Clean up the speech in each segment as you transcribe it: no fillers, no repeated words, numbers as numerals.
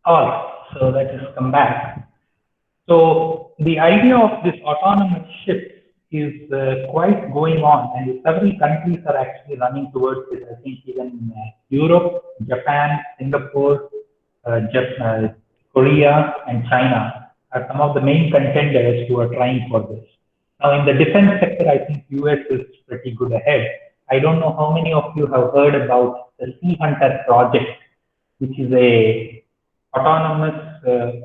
All right, so let us come back. So the idea of this autonomous shift is quite going on, and several countries are actually running towards it. I think even Europe, Japan, Singapore, Korea, and China are some of the main contenders who are trying for this. Now, in the defense sector, I think US is pretty good ahead. I don't know how many of you have heard about the Sea Hunter project, which is a autonomous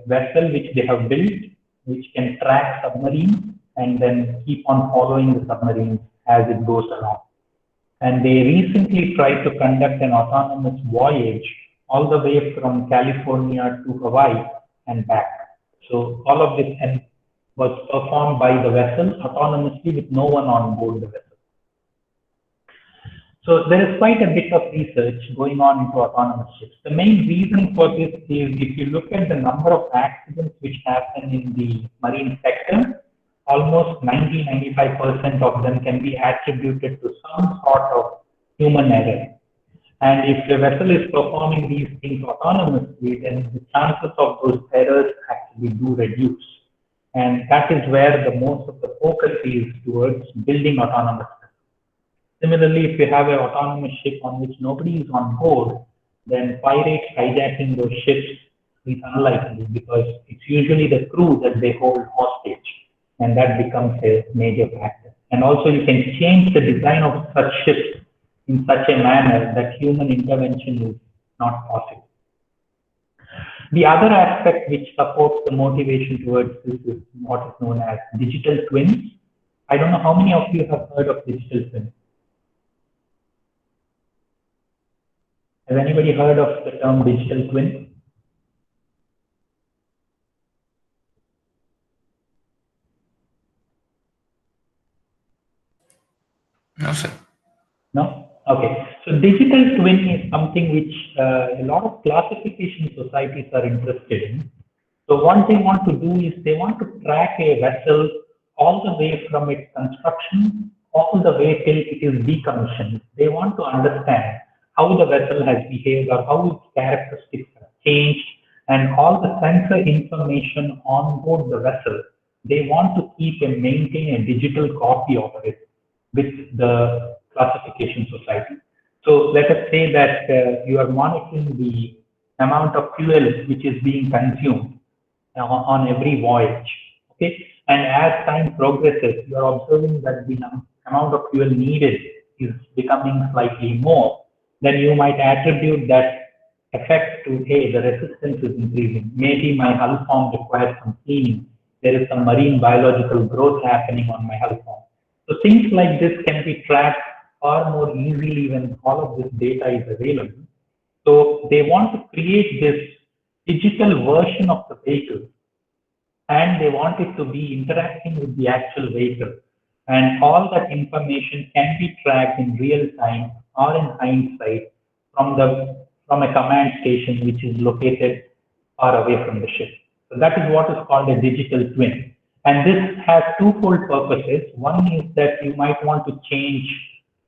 vessel which they have built, which can track submarines and then keep on following the submarines as it goes along. And they recently tried to conduct an autonomous voyage all the way from California to Hawaii and back. So all of this was performed by the vessel autonomously with no one on board the vessel. So there is quite a bit of research going on into autonomous ships. The main reason for this is if you look at the number of accidents which happen in the marine sector, almost 90-95% of them can be attributed to some sort of human error. And if the vessel is performing these things autonomously, then the chances of those errors actually do reduce. And that is where the most of the focus is towards building autonomous. Similarly, if you have an autonomous ship on which nobody is on board, then pirates hijacking those ships is unlikely because it's usually the crew that they hold hostage, and that becomes a major factor. And also, you can change the design of such ships in such a manner that human intervention is not possible. The other aspect which supports the motivation towards this is what is known as digital twins. I don't know how many of you have heard of digital twins. Has anybody heard of the term digital twin? No, sir. No? Okay. So digital twin is something which a lot of classification societies are interested in. So what they want to do is they want to track a vessel all the way from its construction, all the way till it is decommissioned. They want to understand how the vessel has behaved or how its characteristics have changed, and all the sensor information on board the vessel. They want to keep and maintain a digital copy of it with the classification society. So let us say that you are monitoring the amount of fuel which is being consumed on every voyage. Okay, and as time progresses, you are observing that the amount of fuel needed is becoming slightly more. Then you might attribute that effect to, hey, the resistance is increasing. Maybe my hull form requires some cleaning. There is some marine biological growth happening on my hull form. So things like this can be tracked far more easily when all of this data is available. So they want to create this digital version of the vehicle, and they want it to be interacting with the actual vehicle. And all that information can be tracked in real time or in hindsight from a command station which is located far away from the ship. So that is what is called a digital twin. And this has twofold purposes. One is that you might want to change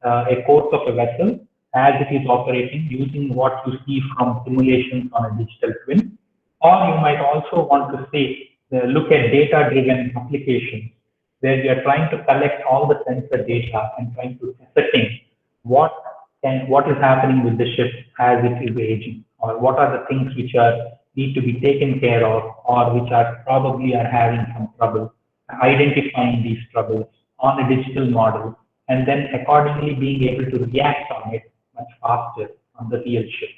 a course of a vessel as it is operating using what you see from simulations on a digital twin. Or you might also want to say, look at data-driven applications where we are trying to collect all the sensor data and trying to ascertain what is happening with the ship as it is aging, or what are the things which are need to be taken care of, or which are probably are having some trouble, identifying these troubles on a digital model, and then accordingly being able to react on it much faster on the real ship.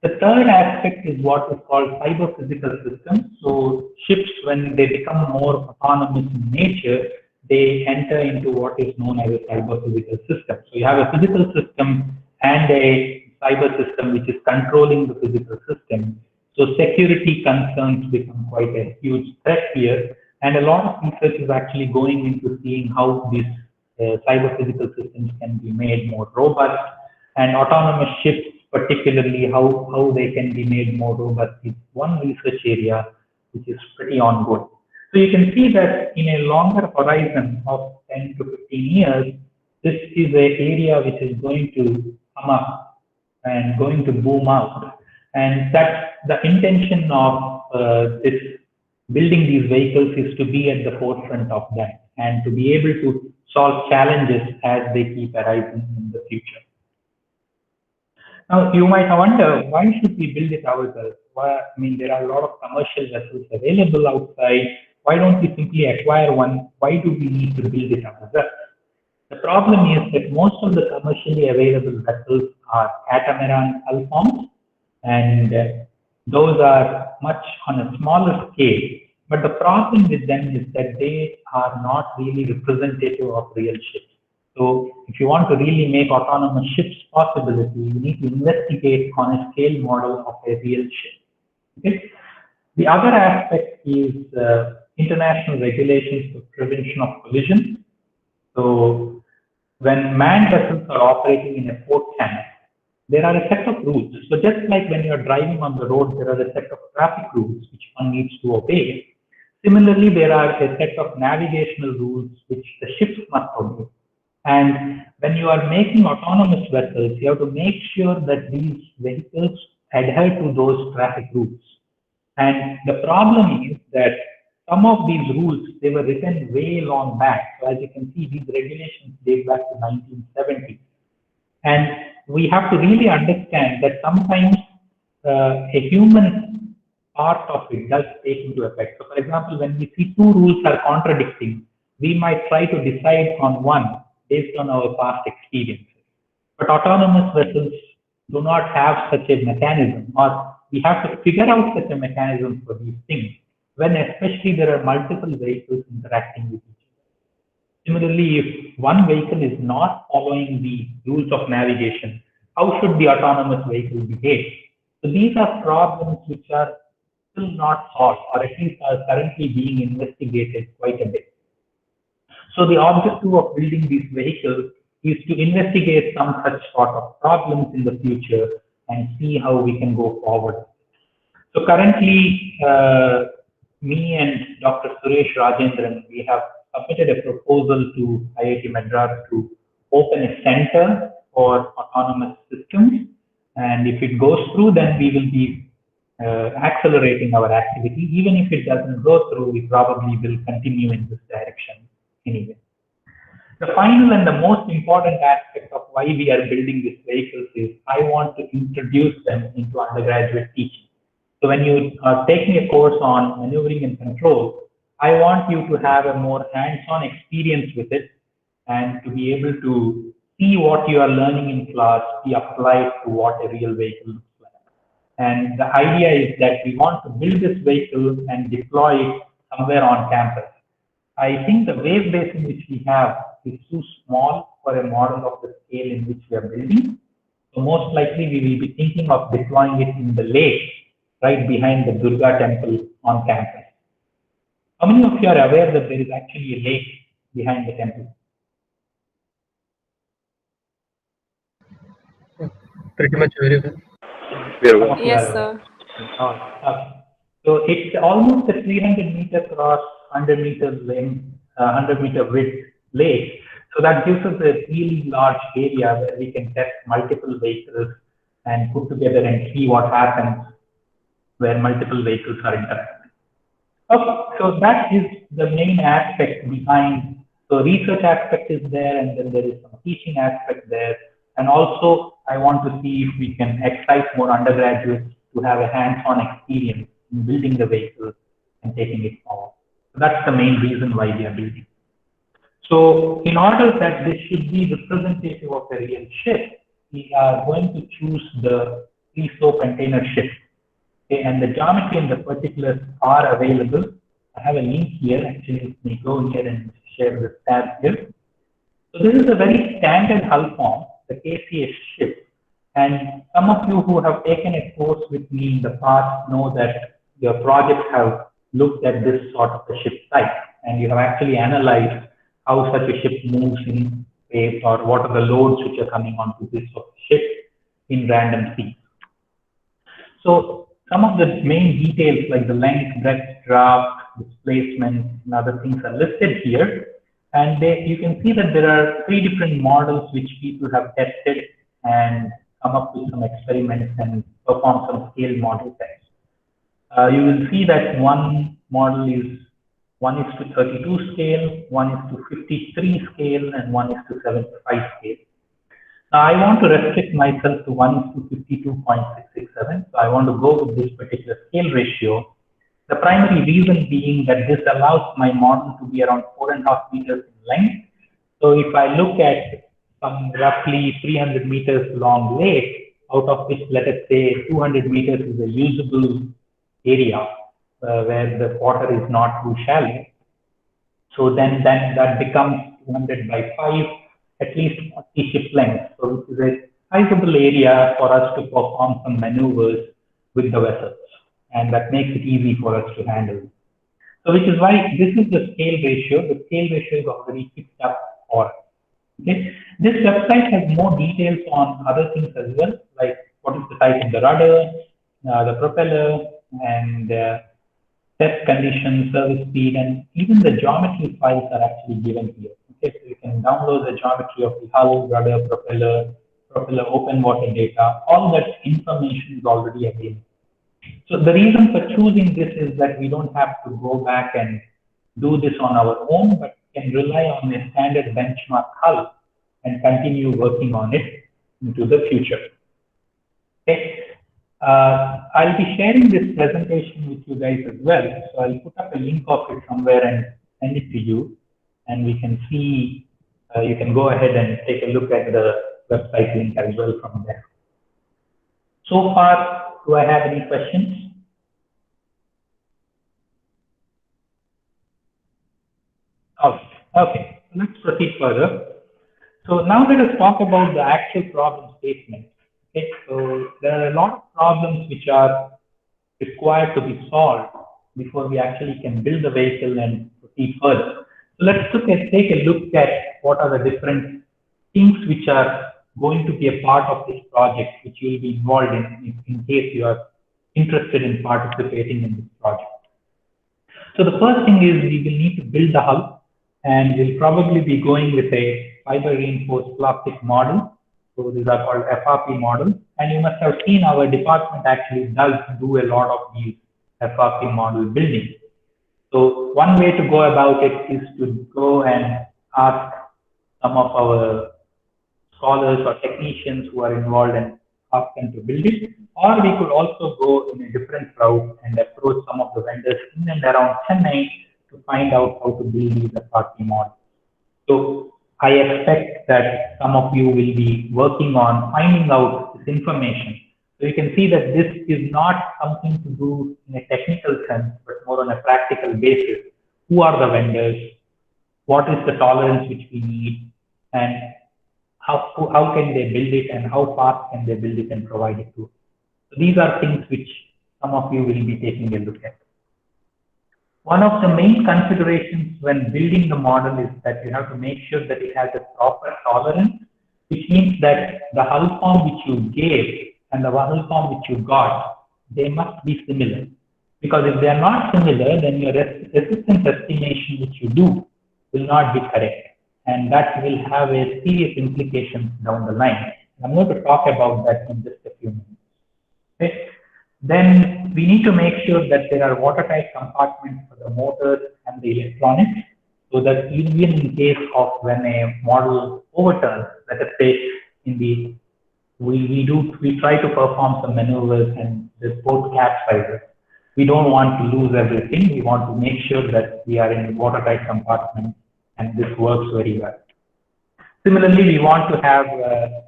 The third aspect is what is called cyber physical systems. So ships, when they become more autonomous in nature, they enter into what is known as a cyber physical system. So you have a physical system and a cyber system which is controlling the physical system. So security concerns become quite a huge threat here. And a lot of research is actually going into seeing how these cyber physical systems can be made more robust, and autonomous ships, particularly how they can be made more robust, is one research area which is pretty ongoing. So you can see that in a longer horizon of 10 to 15 years, this is an area which is going to come up and going to boom out. And that's the intention of this building these vehicles, is to be at the forefront of that and to be able to solve challenges as they keep arising in the future. Now, you might wonder, why should we build it ourselves? Why, I mean, there are a lot of commercial vessels available outside. Why don't we simply acquire one? Why do we need to build it ourselves? The problem is that most of the commercially available vessels are catamaran hull forms, and those are much on a smaller scale. But the problem with them is that they are not really representative of real ships. So if you want to really make autonomous ships possibility, you need to investigate on a scale model of a real ship. Okay? The other aspect is international regulations for prevention of collision. So when manned vessels are operating in a port channel, there are a set of rules. So just like when you're driving on the road, there are a set of traffic rules which one needs to obey. Similarly, there are a set of navigational rules which the ships must obey. And when you are making autonomous vessels, you have to make sure that these vehicles adhere to those traffic rules. And the problem is that some of these rules, they were written way long back. So as you can see, these regulations date back to 1970. And we have to really understand that sometimes a human part of it does take into effect. So for example, when we see two rules are contradicting, we might try to decide on one based on our past experiences. But autonomous vessels do not have such a mechanism, or we have to figure out such a mechanism for these things, when especially there are multiple vehicles interacting with each other. Similarly, if one vehicle is not following the rules of navigation, how should the autonomous vehicle behave? So these are problems which are still not solved, or at least are currently being investigated quite a bit. So the objective of building these vehicles is to investigate some such sort of problems in the future and see how we can go forward. So currently, me and Dr. Suresh Rajendran, we have submitted a proposal to IIT Madras to open a center for autonomous systems. And if it goes through, then we will be accelerating our activity. Even if it doesn't go through, we probably will continue in this direction anyway. The final and the most important aspect of why we are building these vehicles is I want to introduce them into undergraduate teaching. So when you are taking a course on maneuvering and control, I want you to have a more hands-on experience with it and to be able to see what you are learning in class be applied to what a real vehicle looks like. And the idea is that we want to build this vehicle and deploy it somewhere on campus. I think the wave basin which we have is too small for a model of the scale in which we are building. So most likely we will be thinking of deploying it in the lake right behind the Durga temple on campus. How many of you are aware that there is actually a lake behind the temple? Pretty much very well. Yes, sir. So it's almost a 300-meter cross, 100-meter length, 100-meter width lake. So that gives us a really large area where we can test multiple vehicles and put together and see what happens where multiple vehicles are interacting. Okay, so that is the main aspect behind. So research aspect is there, and then there is some teaching aspect there. And also, I want to see if we can excite more undergraduates to have a hands-on experience in building the vehicle and taking it forward. So that's the main reason why we are building. So in order that this should be representative of a real ship, we are going to choose the pre-sow container ship. Okay, and the geometry and the particulars are available. I have a link here. Actually, let me go here and share the tab here. So this is a very standard hull form, the KCS ship. And some of you who have taken a course with me in the past know that your projects have looked at this sort of a ship type, and you have actually analyzed how such a ship moves in space, or what are the loads which are coming onto this sort of ship in random seas. So some of the main details like the length, breadth, draft, displacement, and other things are listed here. And you can see that there are 3 different models which people have tested and come up with some experiments and perform some scale model tests. You will see that one model is 1:32 scale, 1:53 scale, and 1:75 scale. Now I want to restrict myself to 1:52.667. So I want to go with this particular scale ratio. The primary reason being that this allows my model to be around 4.5 meters in length. So if I look at some roughly 300 meters long lake, out of which let us say 200 meters is a usable area where the water is not too shallow. So then that becomes 200 by 5, at least 40 ship lengths. So this is a sizable area for us to perform some maneuvers with the vessels. And that makes it easy for us to handle. So which is why this is the scale ratio. The scale ratio is already fixed up for us. Okay. This website has more details on other things as well, like what is the size of the rudder, the propeller, and test conditions, service speed, and even the geometry files are actually given here. Okay, so you can download the geometry of the hull, rudder, propeller, open water data. All that information is already available. So the reason for choosing this is that we don't have to go back and do this on our own, but can rely on a standard benchmark hull and continue working on it into the future. Okay. I'll be sharing this presentation with you guys as well. So I'll put up a link of it somewhere and send it to you. And we can see, you can go ahead and take a look at the website link as well from there. So far, do I have any questions? Okay, let's proceed further. So now let us talk about the actual problem statement. Okay, so there are a lot of problems which are required to be solved before we actually can build the vehicle and proceed further. So let's take a look at what are the different things which are going to be a part of this project, which you will be involved in case you are interested in participating in this project. So the first thing is we will need to build the hull, and we'll probably be going with a fiber reinforced plastic model. So these are called FRP models. And you must have seen our department actually does do a lot of these FRP model building. So one way to go about it is to go and ask some of our scholars or technicians who are involved and ask them to build it. Or we could also go in a different route and approach some of the vendors in and around Chennai to find out how to build these FRP models. So I expect that some of you will be working on finding out this information. So you can see that this is not something to do in a technical sense, but more on a practical basis. Who are the vendors? What is the tolerance which we need? And how can they build it, and how fast can they build it and provide it to us? So these are things which some of you will be taking a look at. One of the main considerations when building the model is that you have to make sure that it has a proper tolerance, which means that the hull form which you gave and the hull form which you got, they must be similar. Because if they are not similar, then your resistance estimation which you do will not be correct. And that will have a serious implications down the line. I'm going to talk about that in just a few minutes. Okay. Then we need to make sure that there are watertight compartments for the motors and the electronics, so that even in case of when a model overturns, let us say we try to perform some maneuvers and the boat capsizes. We don't want to lose everything. We want to make sure that we are in watertight compartments and this works very well. Similarly, we want to have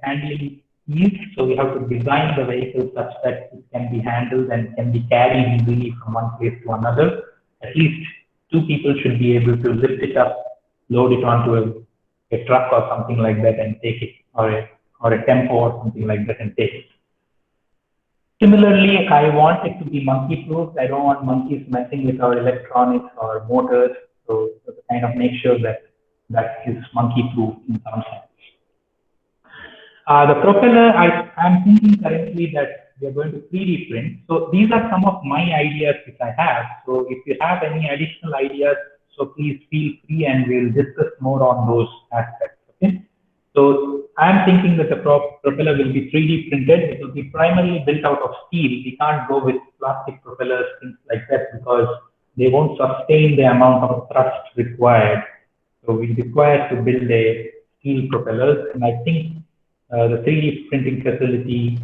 handling ease, so we have to design the vehicle such that it can be handled and can be carried easily from one place to another. At least two people should be able to lift it up, load it onto a truck or something like that and take it, or a tempo or something like that and take it. Similarly, I want it to be monkey-proof. I don't want monkeys messing with our electronics or motors, so to kind of make sure that that is monkey-proof in some sense. The propeller, I'm thinking currently that we are going to 3D print. So these are some of my ideas which I have. So if you have any additional ideas, so please feel free and we'll discuss more on those aspects. Okay. So I'm thinking that the propeller will be 3D printed. It will be primarily built out of steel. We can't go with plastic propellers, things like that, because they won't sustain the amount of thrust required. So we require to build a steel propellers, and I think the 3D printing facility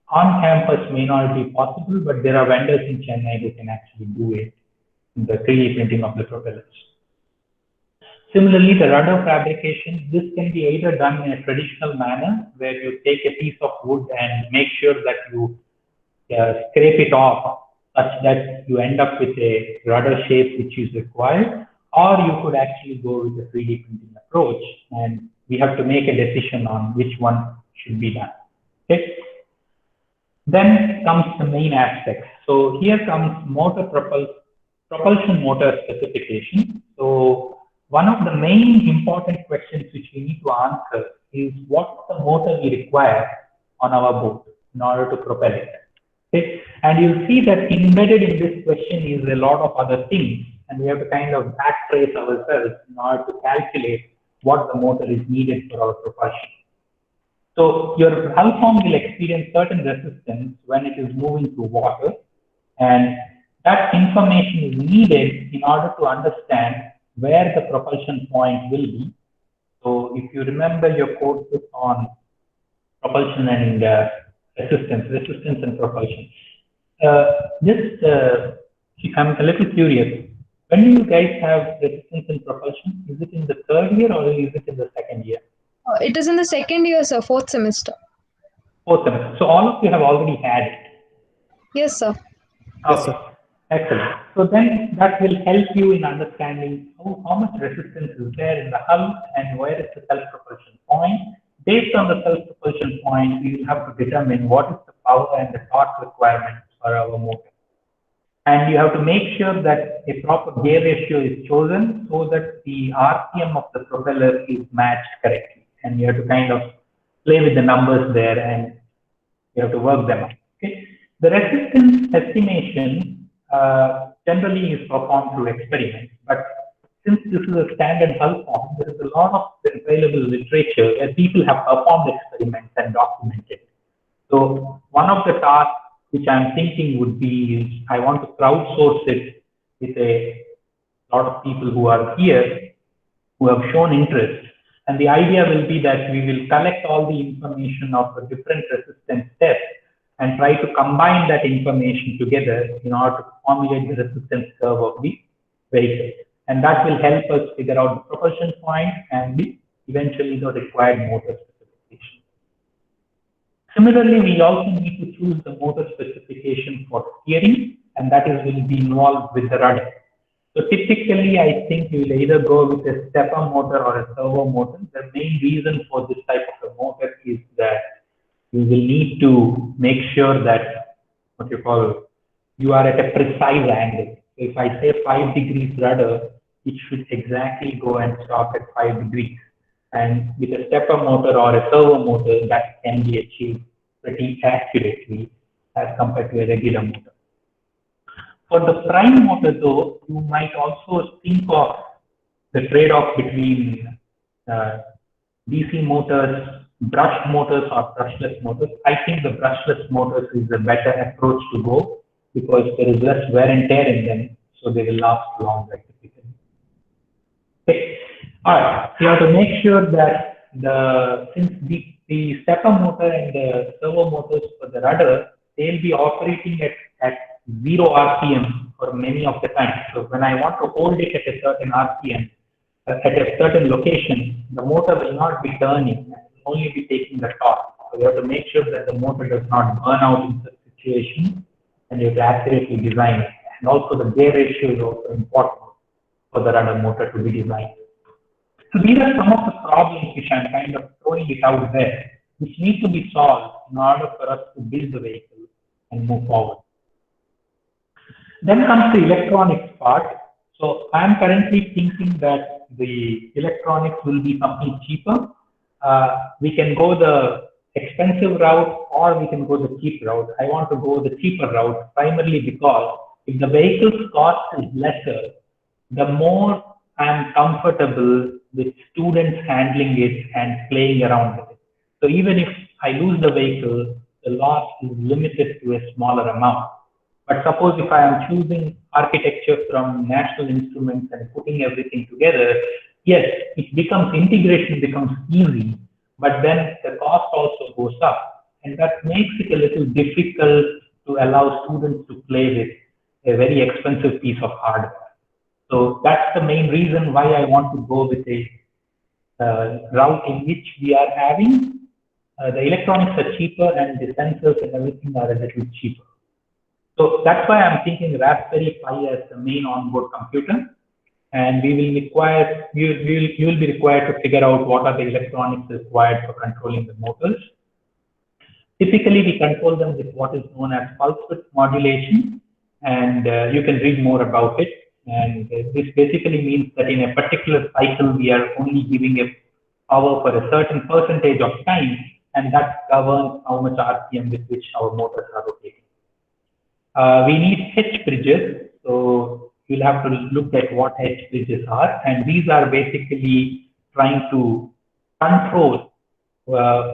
on campus may not be possible, but there are vendors in Chennai who can actually do it, the 3D printing of the propellers. Similarly, the rudder fabrication, this can be either done in a traditional manner where you take a piece of wood and make sure that you scrape it off such that you end up with a rudder shape which is required, or you could actually go with a 3D printing approach, and we have to make a decision on which one should be done. Okay. Then comes the main aspect. So here comes propulsion motor specification. So one of the main important questions which we need to answer is what the motor we require on our boat in order to propel it. Okay? And you'll see that embedded in this question is a lot of other things, and we have to kind of backtrace ourselves in order to calculate what the motor is needed for our propulsion. So your hull form will experience certain resistance when it is moving through water, and that information is needed in order to understand where the propulsion point will be. So if you remember your courses on propulsion and resistance and propulsion, I'm a little curious. When do you guys have resistance and propulsion? Is it in the third year or is it in the second year? It is in the second year, sir, fourth semester. Fourth semester. So all of you have already had it. Yes, sir. Okay. Yes, sir. Excellent. So then that will help you in understanding how much resistance is there in the hull and where is the self-propulsion point. Based on the self-propulsion point, we will have to determine what is the power and the torque requirements for our motor. And you have to make sure that a proper gear ratio is chosen so that the RPM of the propeller is matched correctly. And you have to kind of play with the numbers there and you have to work them out. Okay. The resistance estimation generally is performed through experiments, but since this is a standard hull form, there is a lot of available literature where people have performed experiments and documented. So one of the tasks which I'm thinking would be is I want to crowdsource it with a lot of people who are here who have shown interest. And the idea will be that we will collect all the information of the different resistance tests and try to combine that information together in order to formulate the resistance curve of the vehicle. And that will help us figure out the propulsion point and eventually the required motor specification. Similarly, we also need to choose the motor specification for steering, and that will be involved with the rudder. So typically, I think you will either go with a stepper motor or a servo motor. The main reason for this type of a motor is that you will need to make sure that you are at a precise angle. So if I say 5 degrees rudder, it should exactly go and stop at 5 degrees. And with a stepper motor or a servo motor, that can be achieved pretty accurately as compared to a regular motor. For the prime motor though, you might also think of the trade-off between DC motors, brushed motors or brushless motors. I think the brushless motors is a better approach to go because there is less wear and tear in them, so they will last longer typically. Okay. All right, you have to make sure that since the stepper motor and the servo motors for the rudder, they'll be operating at 0 RPM for many of the time. So when I want to hold it at a certain RPM, at a certain location, the motor will not be turning, it will only be taking the torque. So you have to make sure that the motor does not burn out in such situation, and you have to accurately design it. And also the gear ratio is also important for the rudder motor to be designed. So these are some of the problems which I'm kind of throwing it out there, which need to be solved in order for us to build the vehicle and move forward. Then comes the electronics part. So I'm currently thinking that the electronics will be something cheaper. We can go the expensive route or we can go the cheap route. I want to go the cheaper route primarily because if the vehicle's cost is lesser, the more I'm comfortable with students handling it and playing around with it. So even if I lose the vehicle, the loss is limited to a smaller amount. But suppose if I am choosing architecture from National Instruments and putting everything together, yes, it becomes integration becomes easy, but then the cost also goes up. And that makes it a little difficult to allow students to play with a very expensive piece of hardware. So that's the main reason why I want to go with a route in which we are having the electronics are cheaper and the sensors and everything are a little cheaper. So that's why I'm thinking Raspberry Pi as the main onboard computer, and we will require you will be required to figure out what are the electronics required for controlling the motors. Typically, we control them with what is known as pulse width modulation, and you can read more about it. And this basically means that in a particular cycle, we are only giving a power for a certain percentage of time, and that governs how much RPM with which our motors are rotating. We need H bridges, so you'll have to look at what H bridges are, and these are basically trying to control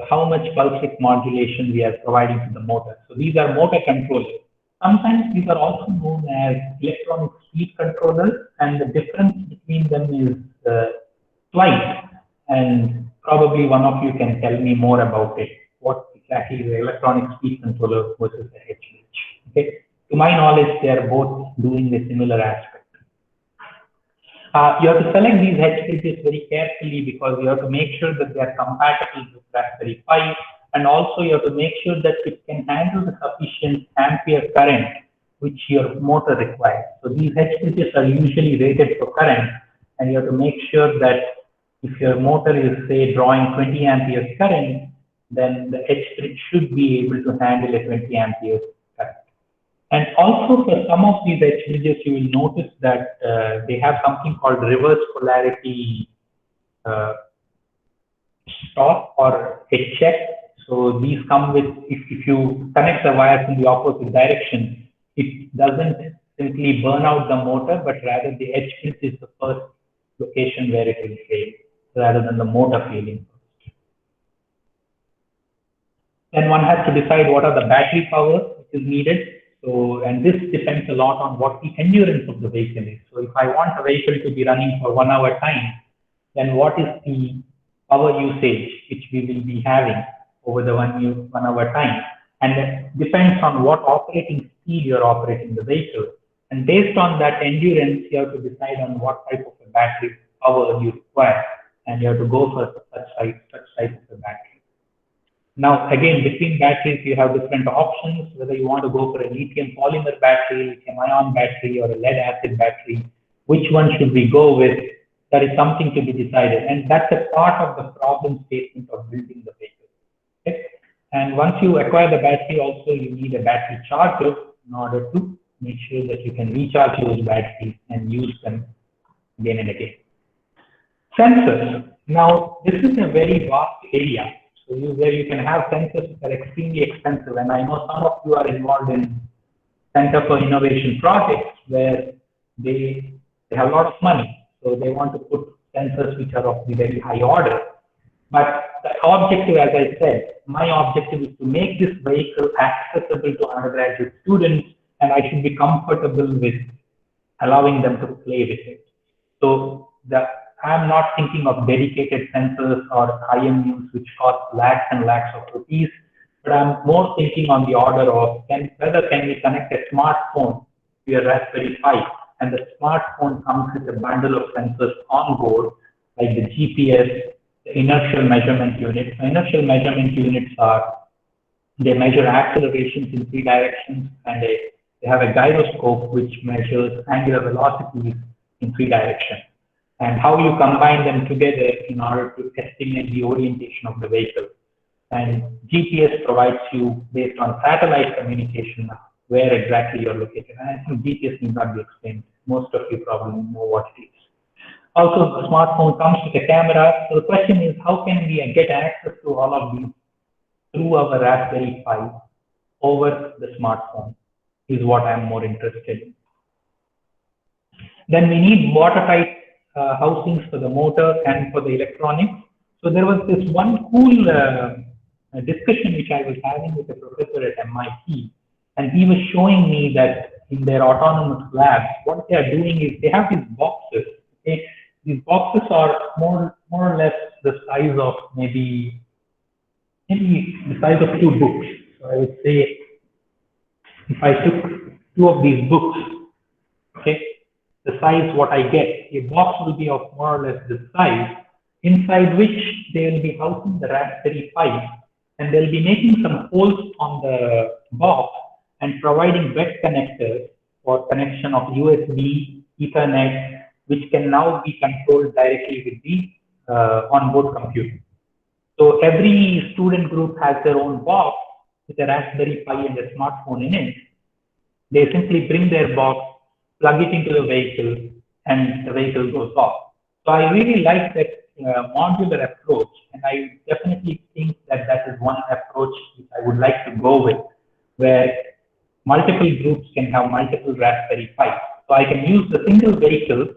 how much pulse width modulation we are providing to the motor. So these are motor controllers. Sometimes these are also known as electronic speed controllers, and the difference between them is slight. And probably one of you can tell me more about it. What exactly is the electronic speed controller versus the H bridge? Okay. To my knowledge, they are both doing a similar aspect. You have to select these H bridges very carefully because you have to make sure that they are compatible with Raspberry Pi, and also you have to make sure that it can handle the sufficient ampere current which your motor requires. So these H bridges are usually rated for current, and you have to make sure that if your motor is say drawing 20 amperes current, then the H bridge should be able to handle a 20 amperes current. And also for some of these H bridges, you will notice that they have something called reverse polarity stop or a check. So these come with, if you connect the wires in the opposite direction, it doesn't simply burn out the motor, but rather the H bridge is the first location where it will fail, rather than the motor failing first. Then one has to decide what are the battery power which is needed. So, and this depends a lot on what the endurance of the vehicle is. So if I want a vehicle to be running for 1 hour time, then what is the power usage which we will be having over the 1 hour time? And it depends on what operating speed you're operating the vehicle. And based on that endurance, you have to decide on what type of a battery power you require. And you have to go for such type of a battery. Now, again, between batteries, you have different options, whether you want to go for a lithium polymer battery, lithium ion battery, or a lead acid battery. Which one should we go with? That is something to be decided. And that's a part of the problem statement of building the vehicle. Okay? And once you acquire the battery, also you need a battery charger in order to make sure that you can recharge those batteries and use them again and again. Sensors. Now, this is a very vast area. So where you can have sensors that are extremely expensive, and I know some of you are involved in Center for Innovation projects where they have a lot of money, so they want to put sensors which are of the very high order. But the objective, as I said, my objective is to make this vehicle accessible to undergraduate students, and I should be comfortable with allowing them to play with it. So I'm not thinking of dedicated sensors or IMUs which cost lakhs and lakhs of rupees, but I'm more thinking on the order of whether can we connect a smartphone to your Raspberry Pi, and the smartphone comes with a bundle of sensors on board, like the GPS, the inertial measurement unit. So inertial measurement units they measure accelerations in 3 directions, and they have a gyroscope which measures angular velocities in 3 directions. And how you combine them together in order to estimate the orientation of the vehicle. And GPS provides you, based on satellite communication, where exactly you're located. And I think GPS need not be explained. Most of you probably know what it is. Also, the smartphone comes with a camera. So the question is, how can we get access to all of these through our Raspberry Pi over the smartphone is what I'm more interested in. Then we need watertight housings for the motor and for the electronics. So there was this one cool discussion which I was having with a professor at MIT, and he was showing me that in their autonomous labs, what they are doing is they have these boxes. Okay? These boxes are more or less the size of maybe the size of two books. So I would say if I took two of these books, okay, the size what I get, a box will be of more or less this size, inside which they will be housing the Raspberry Pi, and they'll be making some holes on the box and providing wet connectors for connection of USB, Ethernet, which can now be controlled directly with the onboard computer. So every student group has their own box with a Raspberry Pi and a smartphone in it. They simply bring their box, plug it into the vehicle, and the vehicle goes off. So I really like that modular approach, and I definitely think that that is one approach which I would like to go with, where multiple groups can have multiple Raspberry Pi. So I can use the single vehicle,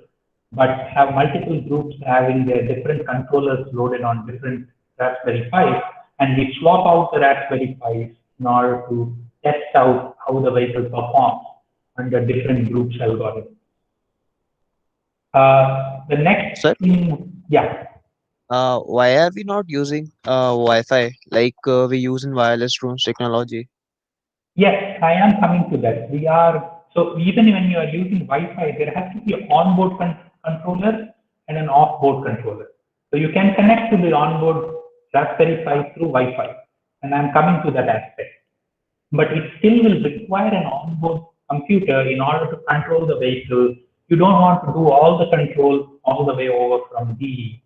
but have multiple groups having their different controllers loaded on different Raspberry Pis, and we swap out the Raspberry Pis in order to test out how the vehicle performs under different groups algorithm. The next Sir, thing, yeah. why are we not using Wi-Fi like we use in wireless drones technology? Yes, I am coming to that. We are, so even when you are using Wi-Fi, there has to be an onboard controller and an off-board controller. So you can connect to the onboard Raspberry Pi through Wi-Fi, and I'm coming to that aspect. But it still will require an onboard computer in order to control the vehicle. You don't want to do all the control all the way over from the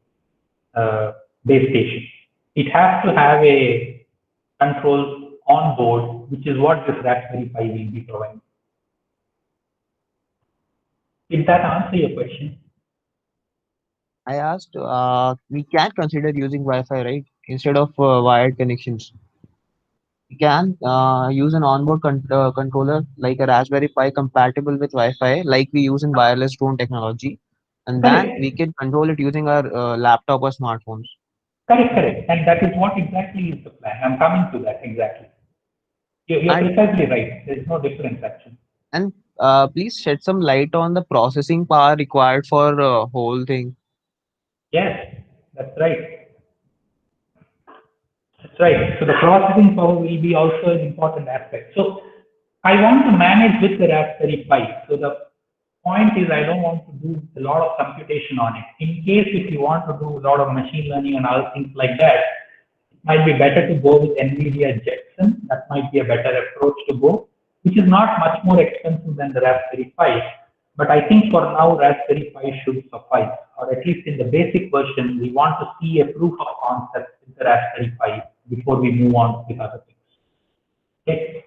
base station. It has to have a control on board, which is what this Raspberry Pi will be providing. Did that answer your question? I asked, we can consider using Wi-Fi, right? Instead of wired connections. We can use an onboard controller like a Raspberry Pi compatible with Wi-Fi, like we use in wireless drone technology, and then we Correct. can control it using our laptop or smartphones. Correct. And that is what exactly is the plan. I'm coming to that exactly. You're And precisely right. There's no difference actually. and please shed some light on the processing power required for whole thing. Yes, that's right. That's right. So the processing power will be also an important aspect. So I want to manage with the Raspberry Pi. So the point is I don't want to do a lot of computation on it. In case if you want to do a lot of machine learning and other things like that, it might be better to go with NVIDIA Jetson. That might be a better approach to go, which is not much more expensive than the Raspberry Pi. But I think for now, Raspberry Pi should suffice, or at least in the basic version, we want to see a proof of concept with the Raspberry Pi before we move on with other things. Okay.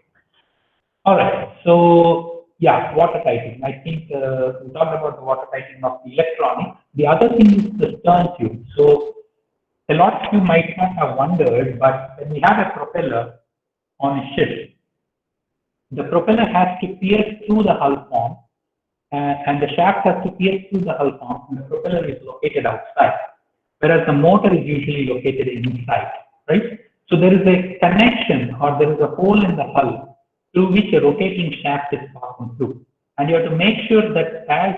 All right. So yeah, water piping. I think we talked about the water piping of the electronics. The other thing is the stern tube. So a lot of you might not have wondered, but when we have a propeller on a ship, the propeller has to pierce through the hull form, and the shaft has to pierce through the hull form, and the propeller is located outside, whereas the motor is usually located inside, right? So there is a connection, or there is a hole in the hull through which a rotating shaft is passing through. And you have to make sure that as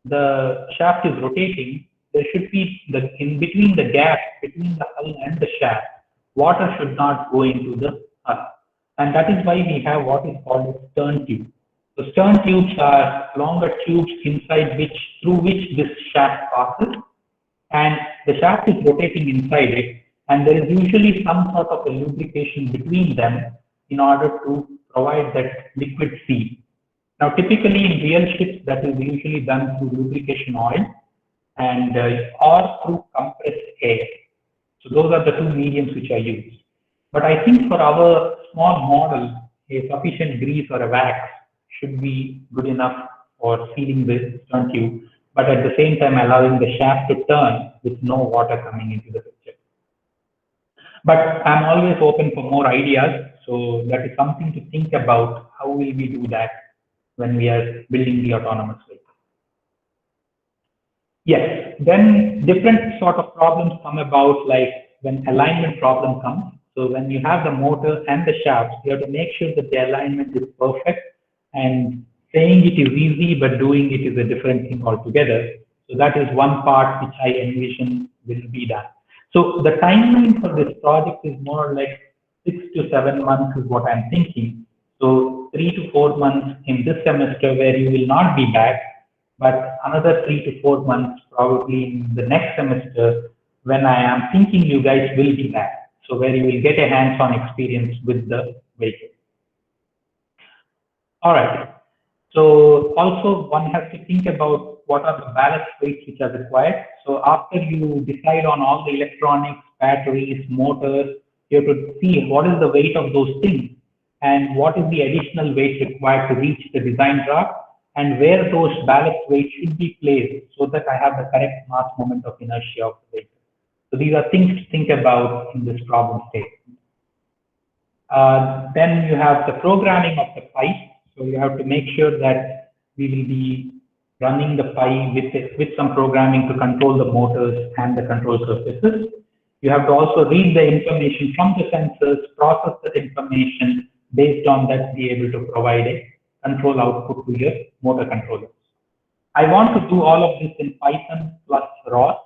the shaft is rotating, there should be in between the gap between the hull and the shaft, water should not go into the hull. And that is why we have what is called a stern tube. So stern tubes are longer tubes inside which, through which this shaft passes, and the shaft is rotating inside it, and there is usually some sort of a lubrication between them in order to provide that liquid feed. Now, typically in real ships, that is usually done through lubrication oil and or through compressed air. So those are the two mediums which are used. But I think for our small model, a sufficient grease or a wax should be good enough for sealing the stern tube, but at the same time allowing the shaft to turn with no water coming into the picture. But I'm always open for more ideas, so that is something to think about. How will we do that when we are building the autonomous vehicle? Yes, then different sort of problems come about, like when alignment problem comes. So when you have the motor and the shafts, you have to make sure that the alignment is perfect. And saying it is easy, but doing it is a different thing altogether. So that is one part which I envision will be done. So the timeline for this project is more like 6 to 7 months is what I'm thinking. So 3 to 4 months in this semester where you will not be back, but another 3 to 4 months probably in the next semester when I am thinking you guys will be back. So where you will get a hands-on experience with the vehicle. All right. So also one has to think about what are the ballast weights which are required. So after you decide on all the electronics, batteries, motors, you have to see what is the weight of those things and what is the additional weight required to reach the design draft and where those ballast weights should be placed so that I have the correct mass moment of inertia of the vehicle. So these are things to think about in this problem statement. Then you have the programming of the pipe. So you have to make sure that we will be running the pipe with some programming to control the motors and the control surfaces. You have to also read the information from the sensors, process that information, based on that be able to provide a control output to your motor controllers. I want to do all of this in Python plus ROS.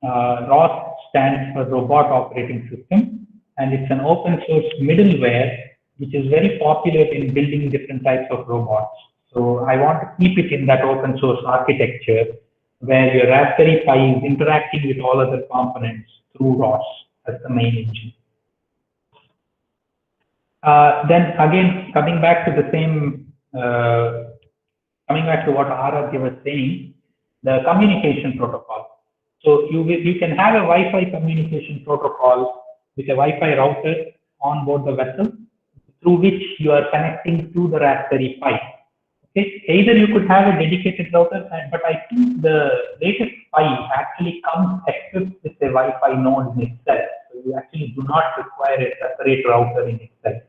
ROS stands for Robot Operating System, and it's an open source middleware which is very popular in building different types of robots. So I want to keep it in that open source architecture where your Raspberry Pi is interacting with all other components through ROS as the main engine. Then again, coming back to the same, coming back to what Aradhya was saying, the communication protocol. So you can have a Wi-Fi communication protocol with a Wi-Fi router on board the vessel through which you are connecting to the Raspberry Pi. Okay, either you could have a dedicated router, but I think the latest Pi actually comes equipped with a Wi-Fi node in itself. So you actually do not require a separate router in itself.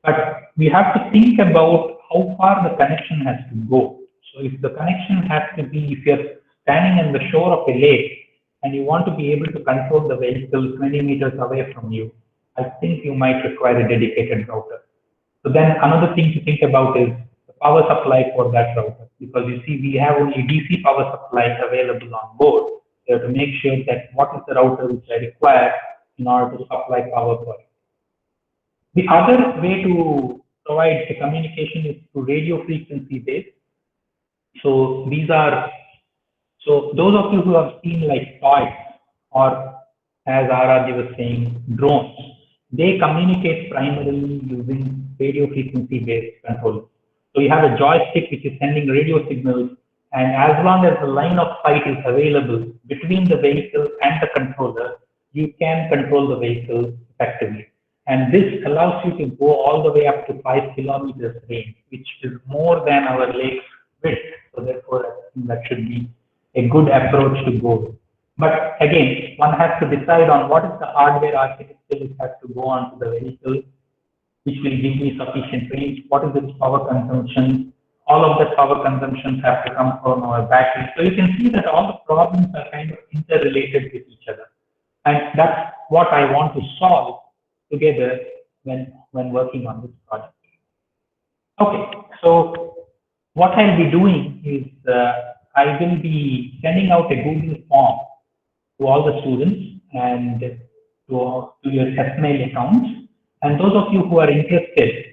But we have to think about how far the connection has to go. So if the connection has to be, if you're standing on the shore of a lake and you want to be able to control the vehicle 20 meters away from you, I think you might require a dedicated router. So then another thing to think about is the power supply for that router, because you see we have only DC power supply available on board. You have to make sure that what is the router which I require in order to supply power for it. The other way to provide the communication is through radio frequency based. So these are, so those of you who have seen like toys or as Aradhya was saying, drones, they communicate primarily using radio frequency based control. So you have a joystick which is sending radio signals, and as long as the line of sight is available between the vehicle and the controller, you can control the vehicle effectively. And this allows you to go all the way up to 5 kilometers range, which is more than our lake's width. So therefore, I think that should be a good approach to go. But again, one has to decide on what is the hardware architecture which has to go onto the vehicle, which will give me sufficient range, what is its power consumption. All of the power consumptions have to come from our battery. So you can see that all the problems are kind of interrelated with each other. And that's what I want to solve together when working on this project. Okay, so what I'll be doing is I will be sending out a Google form to all the students and to your SMail accounts. And those of you who are interested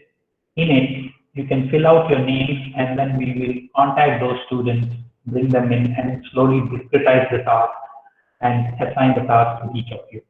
in it, you can fill out your names and then we will contact those students, bring them in and slowly discretize the task and assign the task to each of you.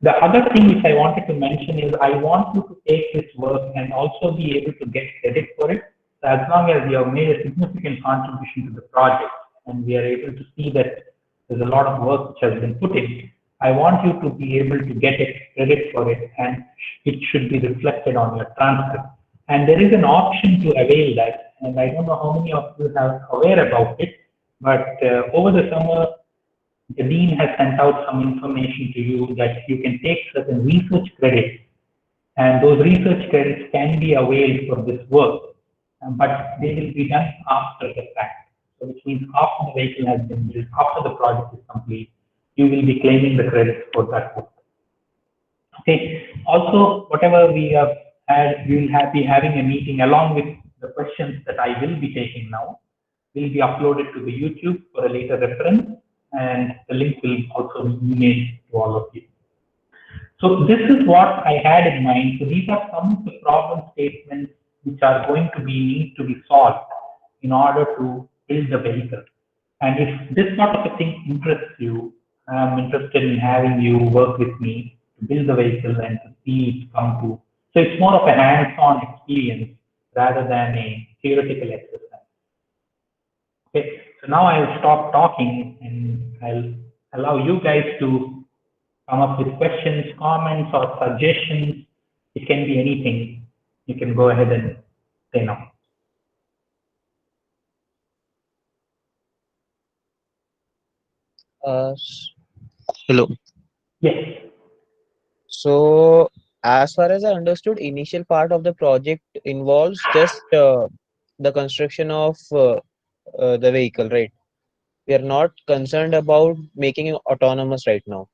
The other thing which I wanted to mention is I want you to take this work and also be able to get credit for it. So as long as you have made a significant contribution to the project and we are able to see that there's a lot of work which has been put in, I want you to be able to get a credit for it and it should be reflected on your transcript. And there is an option to avail that, and I don't know how many of you are aware about it, but over the summer, the dean has sent out some information to you that you can take certain research credits, and those research credits can be availed for this work, but they will be done after the fact. So which means after the vehicle has been built, after the project is complete, you will be claiming the credits for that work. Okay. Also, whatever we have had, we will be having a meeting along with the questions that I will be taking now. Will be uploaded to the YouTube for a later reference, and the link will also be emailed to all of you. So this is what I had in mind. So these are some of the problem statements which are going to need to be solved in order to build the vehicle. And if this sort of a thing interests you, I'm interested in having you work with me to build the vehicle and to see it come to. So it's more of a hands-on experience rather than a theoretical exercise. Okay, so now I'll stop talking and I'll allow you guys to come up with questions, comments, or suggestions. It can be anything. You can go ahead and say now. Hello. Yes. So, as far as I understood, initial part of the project involves just the construction of the vehicle, right? We are not concerned about making it autonomous right now.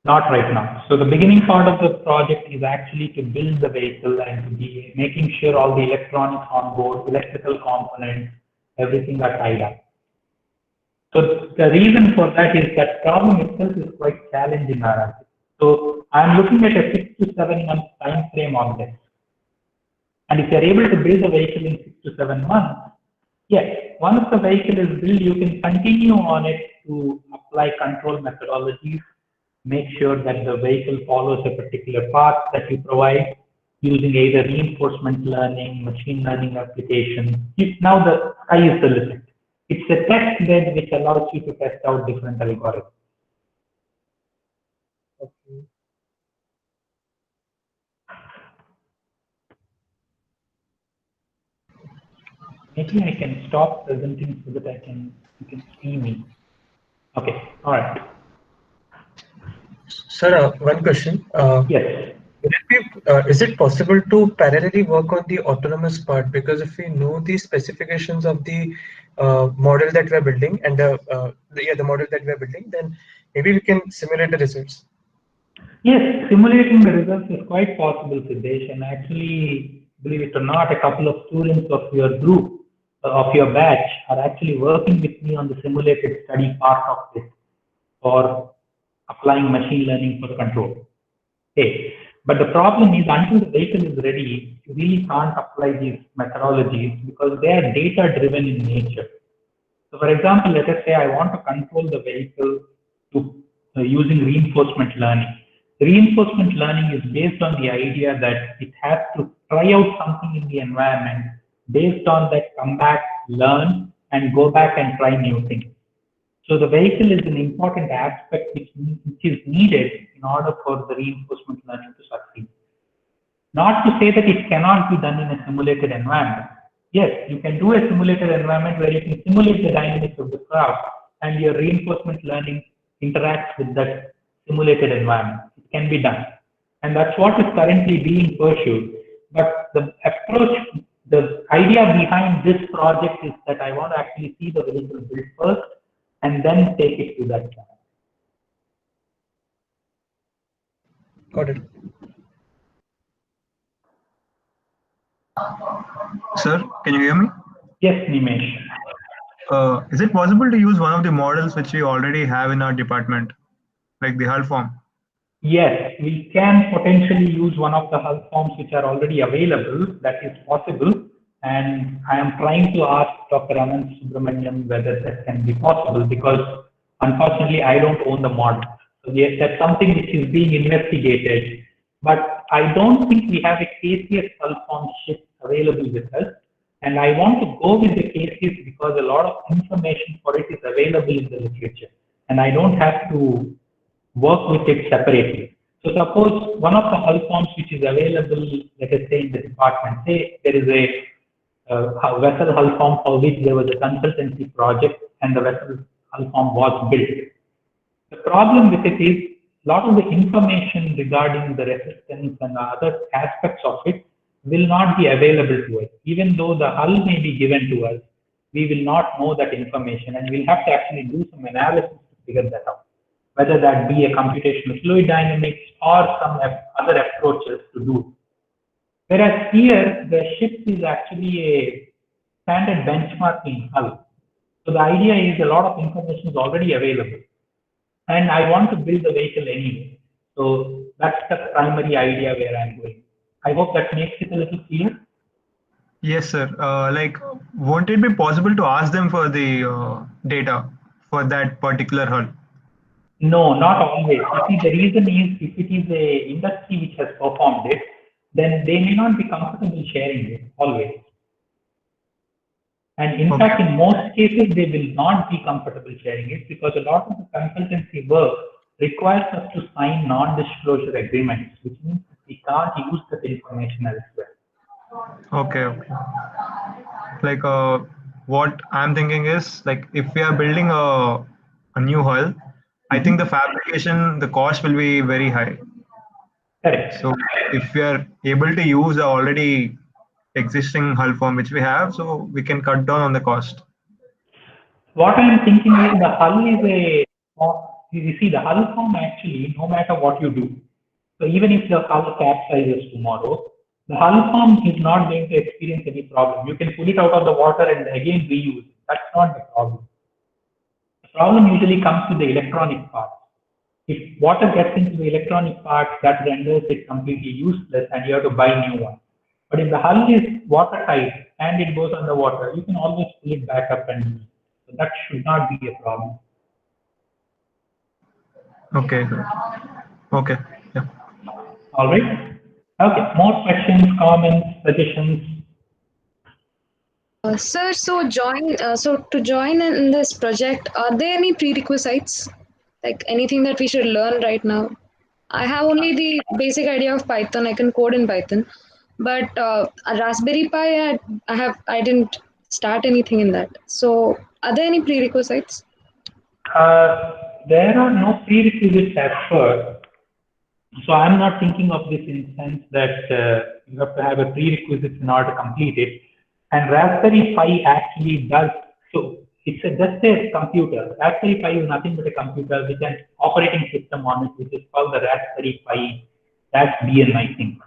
Not right now. So the beginning part of the project is actually to build the vehicle and to be making sure all the electronics on board, electrical components, everything are tied up. So the reason for that is that problem itself is quite challenging. So I'm looking at a 6 to 7 month time frame on this. And if you're able to build a vehicle in 6 to 7 months, yes, once the vehicle is built, you can continue on it to apply control methodologies, make sure that the vehicle follows a particular path that you provide using either reinforcement learning, machine learning applications. Now the sky is the limit. It's a test bed which allows you to test out different algorithms. Okay. Maybe I can stop presenting so that you can see me. Okay, all right. Sir, one question. Yes. Is it possible to parallelly work on the autonomous part? Because if we know the specifications of the model that we're building and the model that we're building, then maybe we can simulate the results. Yes, simulating the results is quite possible, Siddesh. And actually, believe it or not, a couple of students of your group, of your batch, are actually working with me on the simulated study part of it for applying machine learning for control. Okay. But the problem is, until the vehicle is ready, you really can't apply these methodologies because they are data driven in nature. So for example, let us say I want to control the vehicle to using reinforcement learning. Reinforcement learning is based on the idea that it has to try out something in the environment, based on that come back, learn, and go back and try new things. So the vehicle is an important aspect which is needed in order for the reinforcement learning to succeed. Not to say that it cannot be done in a simulated environment. Yes, you can do a simulated environment where you can simulate the dynamics of the craft and your reinforcement learning interacts with that simulated environment. It can be done. And that's what is currently being pursued. But the approach, the idea behind this project is that I want to actually see the vehicle built first and then take it to that point. Got it. Sir, can you hear me? Yes, Nimesh. Is it possible to use one of the models which we already have in our department, like the hull form? Yes, we can potentially use one of the hull forms which are already available. That is possible. And I am trying to ask Dr. Anand Subramaniam whether that can be possible because unfortunately I don't own the model. So yes, that's something which is being investigated. But I don't think we have a KCS hull form sheet available with us. And I want to go with the KCS because a lot of information for it is available in the literature. And I don't have to work with it separately. So suppose one of the hull forms which is available, let us say in the department, say there is a vessel hull form for which there was a consultancy project and the vessel hull form was built. The problem with it is a lot of the information regarding the resistance and other aspects of it will not be available to us. Even though the hull may be given to us, we will not know that information, and we'll have to actually do some analysis to figure that out, whether that be a computational fluid dynamics or some other approaches to do it. Whereas here, the ship is actually a standard benchmarking hull. So the idea is a lot of information is already available, and I want to build the vehicle anyway. So that's the primary idea where I'm going. I hope that makes it a little clear. Yes, sir. Like, won't it be possible to ask them for the data for that particular hull? No, not always. You see, the reason is if it is a industry which has performed it, then they may not be comfortable sharing it always. And in fact, in most cases, they will not be comfortable sharing it because a lot of the consultancy work requires us to sign non-disclosure agreements, which means we can't use that information elsewhere. Okay, okay. Like, what I'm thinking is, like, if we are building a new hull, I think the fabrication, the cost will be very high. Correct. So if we are able to use the already existing hull form which we have, so we can cut down on the cost. What I'm thinking is the hull is you see, the hull form actually, no matter what you do. So even if the hull capsizes tomorrow, the hull form is not going to experience any problem. You can pull it out of the water and again reuse it. That's not the problem. The problem usually comes with the electronic part. If water gets into the electronic part, that renders it completely useless and you have to buy new one. But if the hull is watertight and it goes underwater, you can always pull it back up and use it. So that should not be a problem. Okay. Okay. Yeah. All right. Okay. More questions, comments, suggestions? Sir, so to join in this project, are there any prerequisites? Like anything that we should learn right now? I have only the basic idea of Python. I can code in Python, but a Raspberry Pi, I didn't start anything in that. So, are there any prerequisites? There are no prerequisites as such. So I'm not thinking of this in the sense that you have to have a prerequisite in order to complete it. And Raspberry Pi actually does, so it's just a computer. Raspberry Pi is nothing but a computer with an operating system on it, which is called the Raspberry Pi -BN, I think.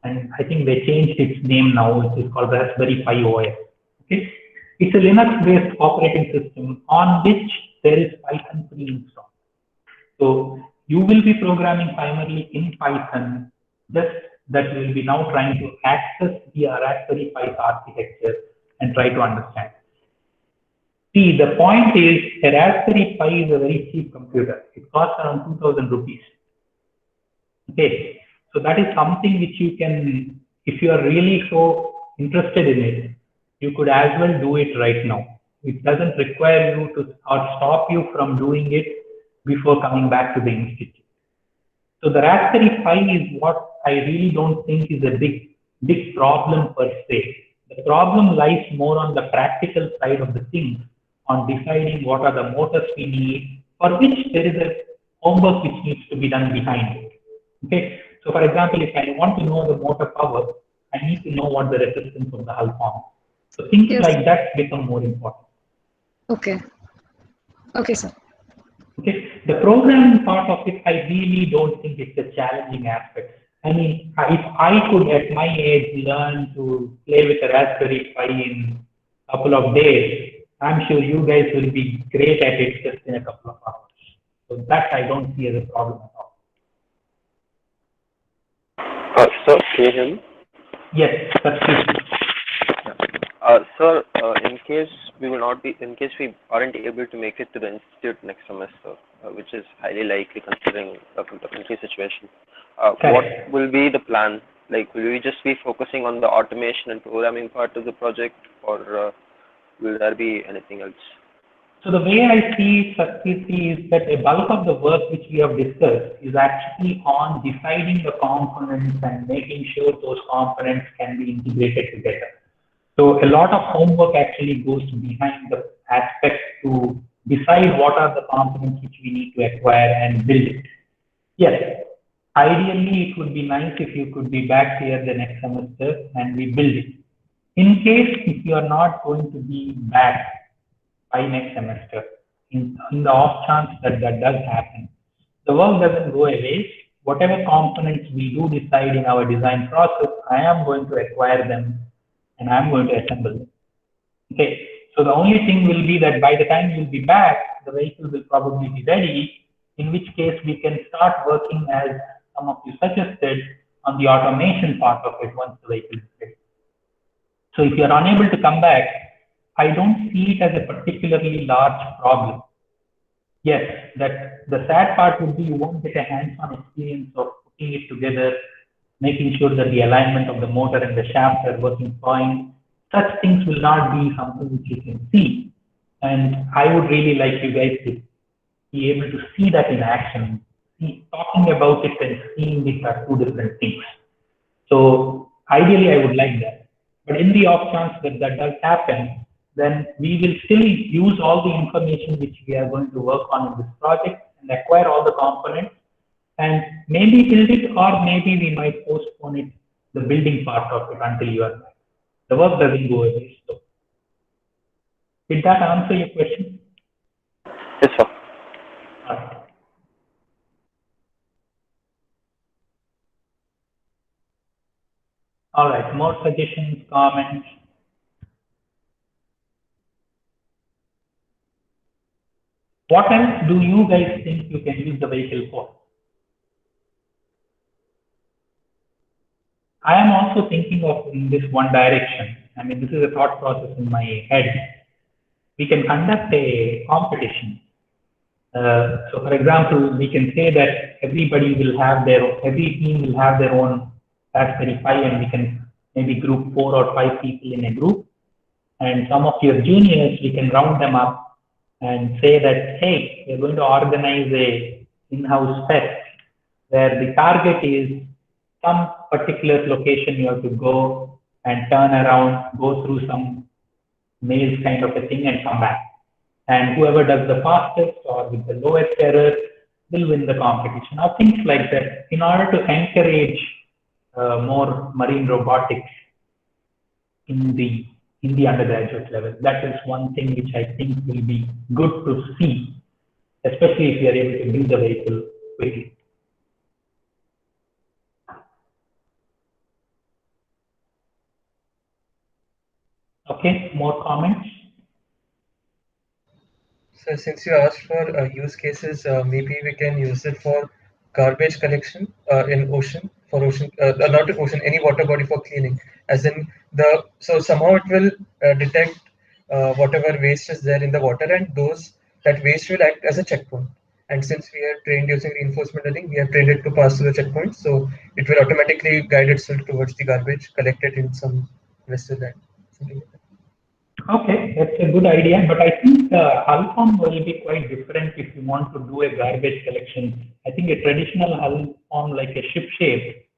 And I think they changed its name now, which is called Raspberry Pi OS. Okay? It's a Linux-based operating system on which there is Python pre-installed. So you will be programming primarily in Python, just that you will be now trying to access the Raspberry Pi architecture and try to understand. See, the point is, a Raspberry Pi is a very cheap computer. It costs around 2,000 rupees. Okay, so that is something which you can, if you are really so interested in it, you could as well do it right now. It doesn't require you to, or stop you from doing it before coming back to the institute. So the Raspberry Pi is what I really don't think is a big problem per se. The problem lies more on the practical side of the thing, on deciding what are the motors we need, for which there is a homework which needs to be done behind it. Okay. So for example, if I want to know the motor power, I need to know what the resistance of the hull form. So things like that become more important. Okay. Okay, sir. Okay, the programming part of it, I really don't think it's a challenging aspect. I mean, if I could at my age learn to play with a Raspberry Pi in a couple of days, I'm sure you guys will be great at it just in a couple of hours. So that I don't see as a problem at all. Sir, can you hear me? Yes, that's true. Sir, in case we aren't able to make it to the institute next semester, which is highly likely considering the country situation, what will be the plan? Like, will we just be focusing on the automation and programming part of the project, or will there be anything else? So the way I see Satkirti is that a bulk of the work which we have discussed is actually on deciding the components and making sure those components can be integrated together. So a lot of homework actually goes behind the aspect to decide what are the components which we need to acquire and build it. Yes, ideally it would be nice if you could be back here the next semester and we build it. In case if you are not going to be back by next semester, in the off chance that that does happen, the work doesn't go away. Whatever components we do decide in our design process, I am going to acquire them and I'm going to assemble them. Okay, so the only thing will be that by the time you'll be back, the vehicle will probably be ready, in which case we can start working as some of you suggested on the automation part of it once the vehicle is ready. So if you are unable to come back, I don't see it as a particularly large problem. Yes, that the sad part would be you won't get a hands-on experience of putting it together, making sure that the alignment of the motor and the shaft are working fine. Such things will not be something which you can see. And I would really like you guys to be able to see that in action. Talking about it and seeing it are two different things. So ideally, I would like that. But in the off chance that that does happen, then we will still use all the information which we are going to work on in this project and acquire all the components and maybe build it, or maybe we might postpone it, the building part of it, until you are back. The work doesn't go away. So, did that answer your question? Yes, sir. All right. All right, more suggestions, comments? What else do you guys think you can use the vehicle for? I am also thinking of in this one direction. I mean, this is a thought process in my head. We can conduct a competition. So for example, we can say that every team will have their own Raspberry Pi, and we can maybe group 4 or 5 people in a group. And some of your juniors, we can round them up and say that, hey, we're going to organize a in-house fest where the target is some particular location you have to go and turn around, go through some maze kind of a thing and come back. And whoever does the fastest or with the lowest error will win the competition, or things like that, in order to encourage more marine robotics in the undergraduate level. That is one thing which I think will be good to see, especially if you are able to build the vehicle quickly. Okay, more comments? So since you asked for use cases, maybe we can use it for garbage collection in ocean, not in ocean, any water body for cleaning. As in so somehow it will detect whatever waste is there in the water, and that waste will act as a checkpoint. And since we are trained using reinforcement learning, we have trained it to pass through the checkpoint, so it will automatically guide itself towards the garbage, collect it in some vessel and something like that. Okay, that's a good idea, but I think hull form will be quite different if you want to do a garbage collection. I think a traditional hull form like a ship shape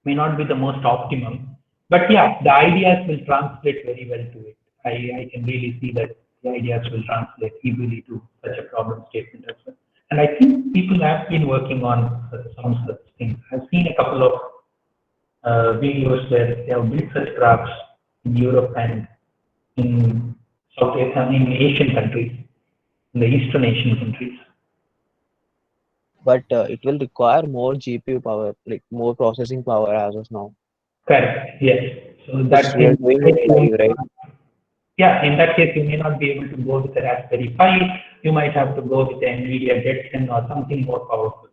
may not be the most optimum, but yeah, the ideas will translate very well to it. I can really see that the ideas will translate easily to such a problem statement as well. And I think people have been working on some such things. I've seen a couple of videos where they have built such crafts in Europe and in South Asia, in Asian countries, in the Eastern Asian countries. But it will require more GPU power, like more processing power as of now. Correct. Yes. So that's We are doing it live, right? Yeah, in that case, you may not be able to go with a Raspberry Pi. You might have to go with the NVIDIA Jetson or something more powerful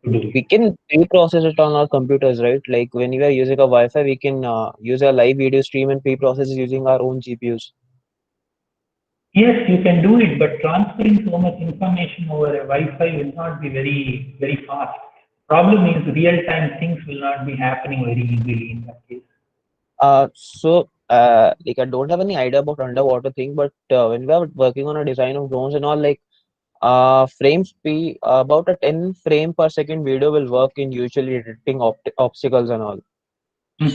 to do it. We can pre-process it on our computers, right? Like when we are using a Wi-Fi, we can use a live video stream and pre-process it using our own GPUs. Yes, you can do it, but transferring so much information over a Wi-Fi will not be very, very fast. Problem is real-time things will not be happening very easily in that case. Like I don't have any idea about underwater thing, but when we are working on a design of drones and all, like frame speed, about a 10 frame per second video will work in usually detecting obstacles and all.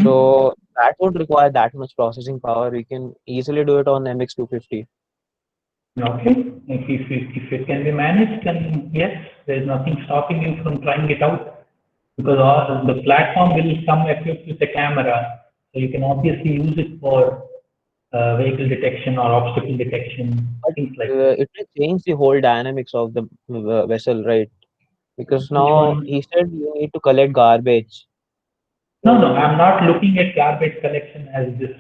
So that would require that much processing power. We can easily do it on MX250. Okay, if it can be managed, then yes, there's nothing stopping you from trying it out, because the platform will come equipped with a camera, so you can obviously use it for vehicle detection or obstacle detection, But things like that. it will change the whole dynamics of the vessel, right? Because Which now one? he said you need to collect garbage. No, no, So, I'm not looking at garbage collection as this.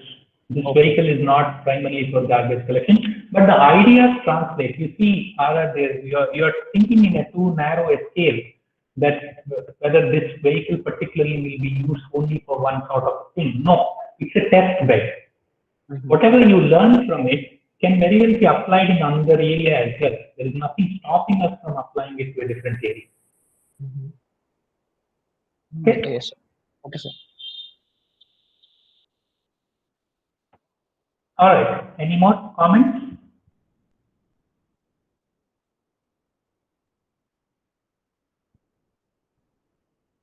This okay. vehicle is not primarily for garbage collection, but the ideas translate. You see, you're thinking in a too narrow a scale that whether this vehicle particularly will be used only for one sort of thing. No, it's a test bed. Mhm. Whatever you learn from it can very well be applied in another area as well. There is nothing stopping us from applying it to a different area. Mhm. Okay. Yes. Okay, sir. All right. Any more comments?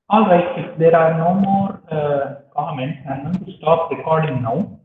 All right. If there are no more comments, I'm going to stop recording now.